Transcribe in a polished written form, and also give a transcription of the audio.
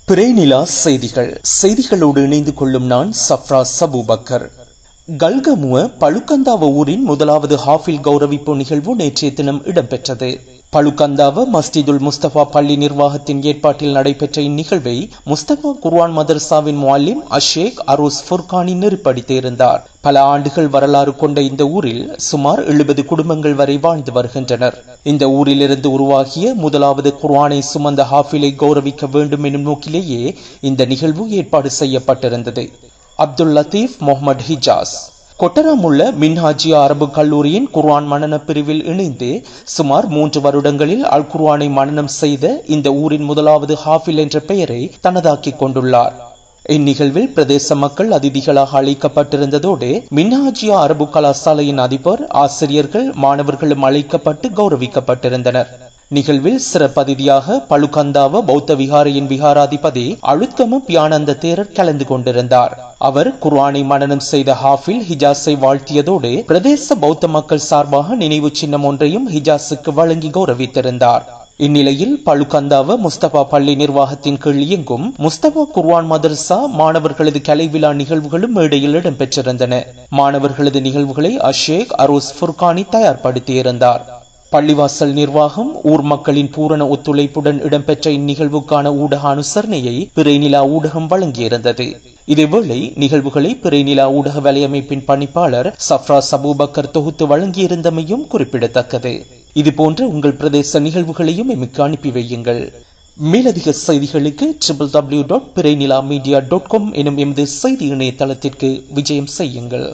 பிரேனிலா செய்திகளோடு இணைந்து கொள்ளும் நான் சஃப்ரா அபூபக்கர். கல்கமுவ பழுக்கந்தாவ ஊரின் முதலாவது ஹாஃபில் கௌரவிப்பு நிகழ்வு நேற்றைய தினம் இடம்பெற்றது. பழுக்கந்தாவ மஸ்ஜிதுல் முஸ்தபா பள்ளி நிர்வாகத்தின் ஏற்பாட்டில் நடைபெற்ற இந்நிகழ்வை முஸ்தபா குர்ஆன் மதரசாவின் முஅல்லிம் அஷேக் அரோஸ் ஃபுர்கானி நெறிப்படுத்தியிருந்தார். பல ஆண்டுகள் வரலாறு கொண்ட இந்த ஊரில் சுமார் 70 குடும்பங்கள் வரை வாழ்ந்து வருகின்றனர். இந்த ஊரிலிருந்து உருவாகிய முதலாவது குர்ஆனை சுமந்த ஹாஃபிலை கௌரவிக்க வேண்டும் எனும் நோக்கிலேயே இந்த நிகழ்வு ஏற்பாடு செய்யப்பட்டிருந்தது. அப்துல் லத்தீப் முகமது ஹிஜாஸ் கொட்டராமுள்ள மின்ஹாஜியா அரபு கல்லூரியின் குர்ஆன் மனன பிரிவில் இணைந்து சுமார் 3 வருடங்களில் அல் குர்ஆனை மனனம் செய்த இந்த ஊரின் முதலாவது ஹாஃபில் என்ற பெயரை தனதாக்கிக் கொண்டுள்ளார். இந்நிகழ்வில் பிரதேச மக்கள் அதிதிகளாக அழைக்கப்பட்டிருந்ததோடு மின்ஹாஜியா அரபு கலாசாலையின் அதிபர், ஆசிரியர்கள், மாணவர்களும் அழைக்கப்பட்டு கௌரவிக்கப்பட்டிருந்தனர். நிகழ்வில் சிறப்பதிதியாக பழுக்கந்தாவ பௌத்த விகாரையின் விகாராதிபதி அழுத்தம பியானந்த தேரர் கலந்து கொண்டிருந்தார். அவர் குர்ஆனை மனனம் செய்த ஹாஃபில் ஹிஜாஸை வாழ்த்தியதோடு பிரதேச பௌத்த மக்கள் சார்பாக நினைவு சின்னம் ஒன்றையும் ஹிஜாஸுக்கு வழங்கி கௌரவித்திருந்தார். இந்நிலையில் பழுக்கந்தாவ முஸ்தபா பள்ளி நிர்வாகத்தின் கீழ் இயங்கும் முஸ்தபா குர்ஆன் மதரசா மாணவர்களது கலை விழா நிகழ்வுகளும் மேடையில் இடம்பெற்றிருந்தன. மாணவர்களது நிகழ்வுகளை அஷேக் அரோஸ் ஃபுர்கானி தயார்படுத்தியிருந்தார். பள்ளிவாசல் நிர்வாகம், ஊர் மக்களின் பூரண ஒத்துழைப்புடன் இடம்பெற்ற இந்நிகழ்வுக்கான ஊடக அனுசரணையை பிரேனிலா ஊடகம் வழங்கியிருந்தது. இதேவேளை நிகழ்வுகளை பிரேனிலா ஊடக வலையமைப்பின் பணிப்பாளர் சஃப்ரா அபூபக்கர் தொகுத்து வழங்கியிருந்தமையும் குறிப்பிடத்தக்கது. இதுபோன்ற உங்கள் பிரதேச நிகழ்வுகளையும் எமக்கு அனுப்பி வையுங்கள். மேலதிக செய்திகளுக்கு www.pirenilamedia.com எனும் எமது செய்தி இணையதளத்திற்கு விஜயம் செய்யுங்கள்.